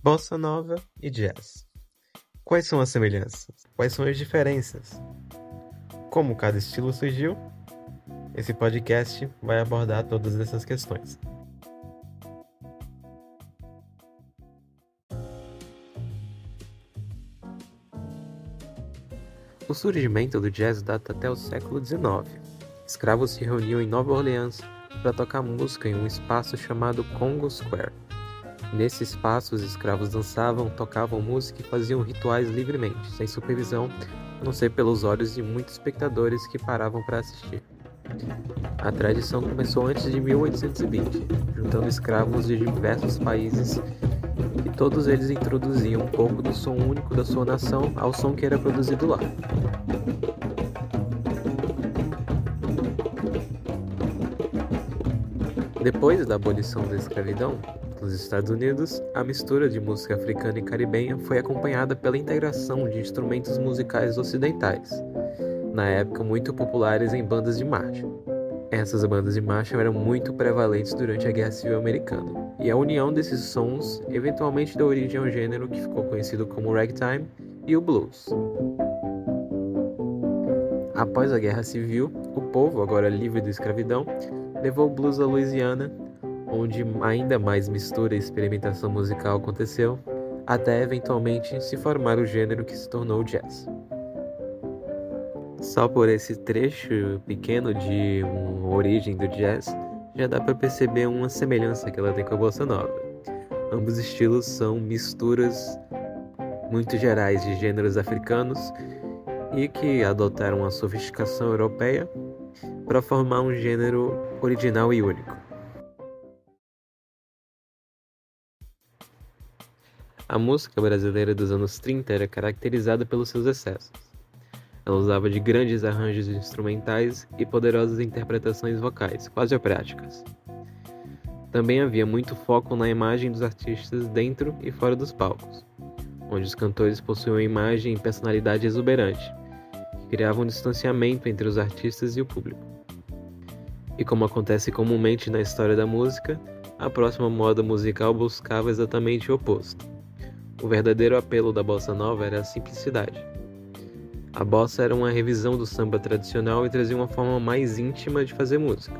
Bossa Nova e Jazz. Quais são as semelhanças? Quais são as diferenças? Como cada estilo surgiu? Esse podcast vai abordar todas essas questões. O surgimento do jazz data até o século XIX. Escravos se reuniam em Nova Orleans para tocar música em um espaço chamado Congo Square. Nesse espaço, os escravos dançavam, tocavam música e faziam rituais livremente, sem supervisão, a não ser pelos olhos de muitos espectadores que paravam para assistir. A tradição começou antes de 1820, juntando escravos de diversos países e todos eles introduziam um pouco do som único da sua nação ao som que era produzido lá. Depois da abolição da escravidão nos Estados Unidos, a mistura de música africana e caribenha foi acompanhada pela integração de instrumentos musicais ocidentais, na época muito populares em bandas de marcha. Essas bandas de marcha eram muito prevalentes durante a Guerra Civil Americana, e a união desses sons eventualmente deu origem ao gênero que ficou conhecido como ragtime e o blues. Após a Guerra Civil, o povo, agora livre da escravidão, levou o blues à Louisiana, onde ainda mais mistura e experimentação musical aconteceu, até eventualmente se formar o gênero que se tornou o jazz. Só por esse trecho pequeno de uma origem do jazz, já dá para perceber uma semelhança que ela tem com a bossa nova. Ambos estilos são misturas muito gerais de gêneros africanos e que adotaram a sofisticação europeia para formar um gênero original e único. A música brasileira dos anos 30 era caracterizada pelos seus excessos. Ela usava de grandes arranjos instrumentais e poderosas interpretações vocais, quase operáticas. Também havia muito foco na imagem dos artistas dentro e fora dos palcos, onde os cantores possuíam imagem e personalidade exuberante, que criavam um distanciamento entre os artistas e o público. E como acontece comumente na história da música, a próxima moda musical buscava exatamente o oposto. O verdadeiro apelo da bossa nova era a simplicidade. A bossa era uma revisão do samba tradicional e trazia uma forma mais íntima de fazer música.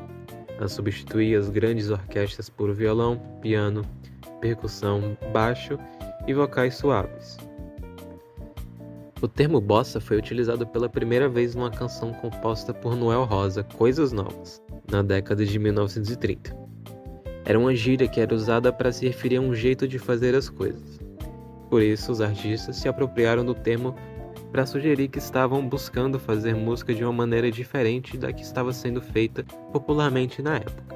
Ela substituía as grandes orquestras por violão, piano, percussão, baixo e vocais suaves. O termo bossa foi utilizado pela primeira vez numa canção composta por Noel Rosa, Coisas Novas, na década de 1930. Era uma gíria que era usada para se referir a um jeito de fazer as coisas. Por isso, os artistas se apropriaram do termo para sugerir que estavam buscando fazer música de uma maneira diferente da que estava sendo feita popularmente na época.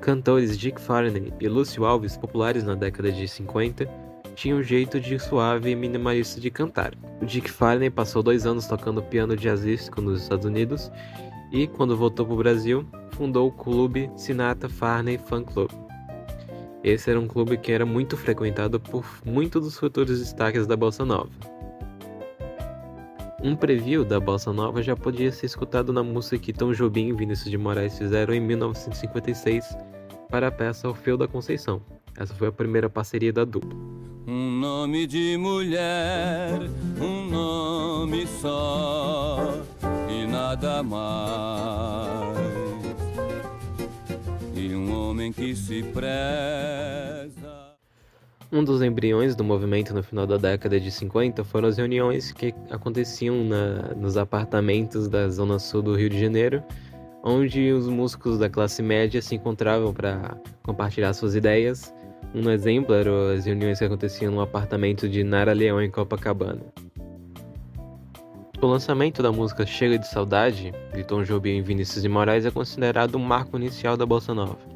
Cantores Dick Farney e Lúcio Alves, populares na década de 50, tinham um jeito de suave e minimalista de cantar. O Dick Farney passou 2 anos tocando piano jazzístico nos Estados Unidos e, quando voltou para o Brasil, fundou o clube Sinatra Farney Fan Club. Esse era um clube que era muito frequentado por muitos dos futuros destaques da bossa nova. Um preview da bossa nova já podia ser escutado na música que Tom Jobim e Vinícius de Moraes fizeram em 1956 para a peça Orfeu da Conceição. Essa foi a primeira parceria da dupla. Um nome de mulher, um nome só e nada mais. E um homem que se preza. Um dos embriões do movimento no final da década de 50 foram as reuniões que aconteciam nos apartamentos da Zona Sul do Rio de Janeiro, onde os músicos da classe média se encontravam para compartilhar suas ideias. Um exemplo eram as reuniões que aconteciam no apartamento de Nara Leão, em Copacabana. O lançamento da música Chega de Saudade, de Tom Jobim e Vinícius de Moraes, é considerado o marco inicial da bossa nova.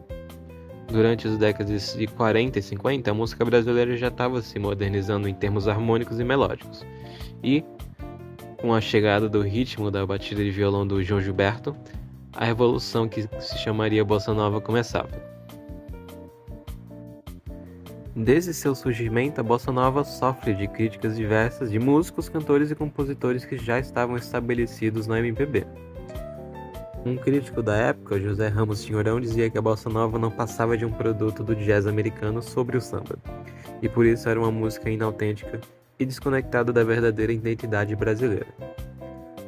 Durante as décadas de 40 e 50, a música brasileira já estava se modernizando em termos harmônicos e melódicos. E, com a chegada do ritmo da batida de violão do João Gilberto, a revolução que se chamaria bossa nova começava. Desde seu surgimento, a bossa nova sofre de críticas diversas de músicos, cantores e compositores que já estavam estabelecidos na MPB. Um crítico da época, José Ramos Tinhorão, dizia que a bossa nova não passava de um produto do jazz americano sobre o samba, e por isso era uma música inautêntica e desconectada da verdadeira identidade brasileira.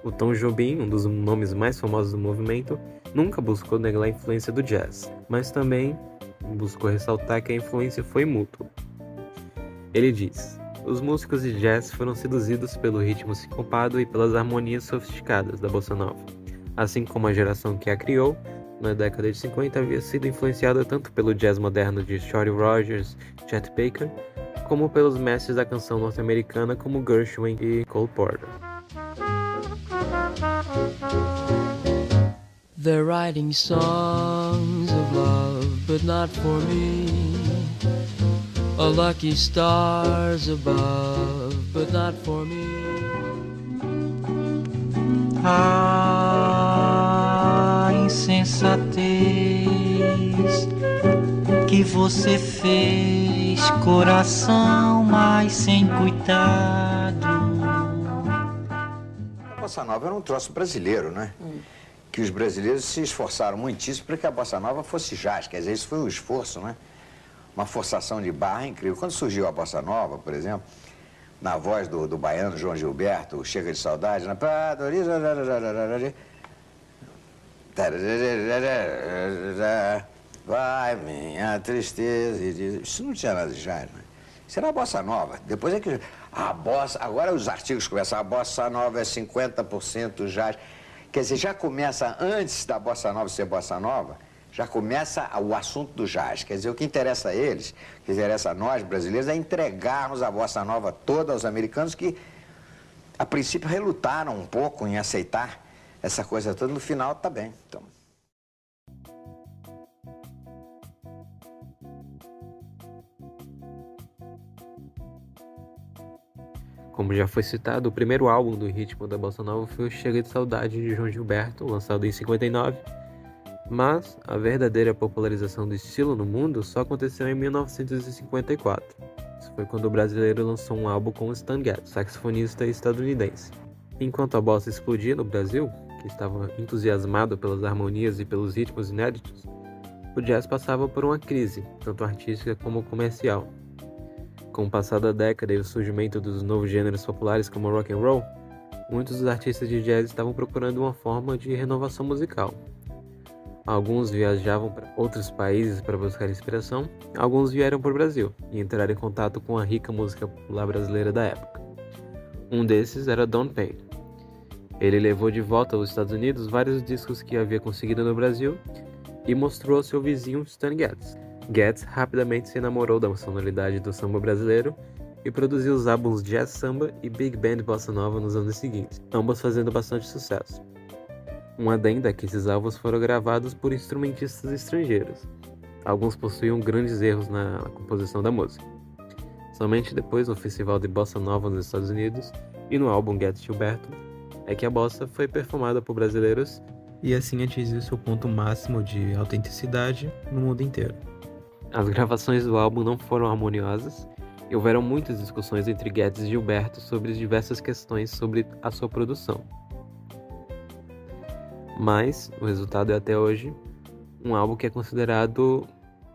O Tom Jobim, um dos nomes mais famosos do movimento, nunca buscou negar a influência do jazz, mas também buscou ressaltar que a influência foi mútua. Ele diz: os músicos de jazz foram seduzidos pelo ritmo sincopado e pelas harmonias sofisticadas da bossa nova, assim como a geração que a criou, na década de 50, havia sido influenciada tanto pelo jazz moderno de Shorty Rogers, Chet Baker, como pelos mestres da canção norte-americana como Gershwin e Cole Porter. They're writing songs of love, but not for me. A lucky stars above, but not for me. A insensatez que você fez, coração, mas sem cuidado. A bossa nova era um troço brasileiro, né? Que os brasileiros se esforçaram muitíssimo para que a bossa nova fosse jazz. Quer dizer, isso foi um esforço, né? Uma forçação de barra incrível. Quando surgiu a bossa nova, por exemplo, na voz do baiano João Gilberto, Chega de Saudade, na... Vai minha tristeza e diz... Isso não tinha nada de jazz, né? Isso era a bossa nova. Depois é que a bossa... Agora os artigos começam, a bossa nova é 50% jazz. Quer dizer, já começa, antes da bossa nova ser bossa nova, já começa o assunto do jazz. Quer dizer, o que interessa a eles, o que interessa a nós, brasileiros, é entregarmos a bossa nova toda aos americanos que, a princípio, relutaram um pouco em aceitar essa coisa toda. No final, tá bem. Então... Como já foi citado, o primeiro álbum do ritmo da bossa nova foi o Chega de Saudade, de João Gilberto, lançado em 59, mas a verdadeira popularização do estilo no mundo só aconteceu em 1954. Isso foi quando o brasileiro lançou um álbum com Stan Getz, saxofonista estadunidense. Enquanto a bossa explodia no Brasil, que estava entusiasmado pelas harmonias e pelos ritmos inéditos, o jazz passava por uma crise, tanto artística como comercial. Com o passar da década e o surgimento dos novos gêneros populares como rock and roll, muitos dos artistas de jazz estavam procurando uma forma de renovação musical. Alguns viajavam para outros países para buscar inspiração, alguns vieram para o Brasil e entraram em contato com a rica música popular brasileira da época. Um desses era Don Payne. Ele levou de volta aos Estados Unidos vários discos que havia conseguido no Brasil e mostrou ao seu vizinho Stan Getz. Getz rapidamente se enamorou da sonoridade do samba brasileiro e produziu os álbuns Jazz Samba e Big Band Bossa Nova nos anos seguintes, ambos fazendo bastante sucesso. Um adendo é que esses álbuns foram gravados por instrumentistas estrangeiros. Alguns possuíam grandes erros na composição da música. Somente depois, no Festival de Bossa Nova nos Estados Unidos e no álbum Getz Gilberto, é que a bossa foi perfumada por brasileiros e assim atingiu seu ponto máximo de autenticidade no mundo inteiro. As gravações do álbum não foram harmoniosas e houveram muitas discussões entre Getz e Gilberto sobre diversas questões sobre a sua produção. Mas o resultado é até hoje um álbum que é considerado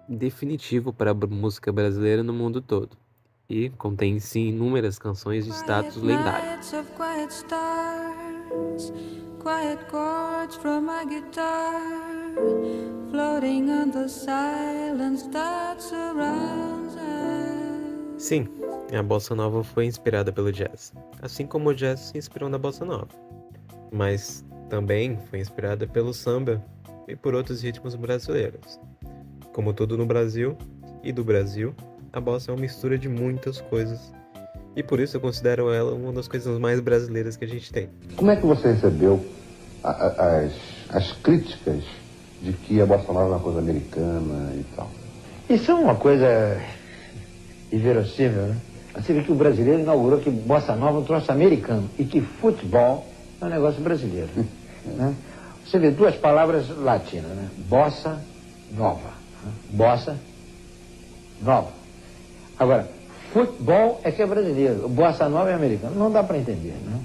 definitivo para a música brasileira no mundo todo e contém em si inúmeras canções de status lendário. Quiet chords from my guitar, floating on the silence that surrounds us. Sim, a bossa nova foi inspirada pelo jazz, assim como o jazz se inspirou na bossa nova. Mas também foi inspirada pelo samba e por outros ritmos brasileiros. Como tudo no Brasil e do Brasil, a bossa é uma mistura de muitas coisas. E por isso eu considero ela uma das coisas mais brasileiras que a gente tem. Como é que você recebeu as críticas de que a bossa nova é uma coisa americana e tal? Isso é uma coisa inverossímil, né? Você vê que o brasileiro inaugurou que bossa nova é um troço americano e que futebol é um negócio brasileiro, né? Você vê duas palavras latinas, né? Bossa nova, né? Bossa nova. Agora, futebol é que é brasileiro, bossa nova é americano. Não dá para entender, né?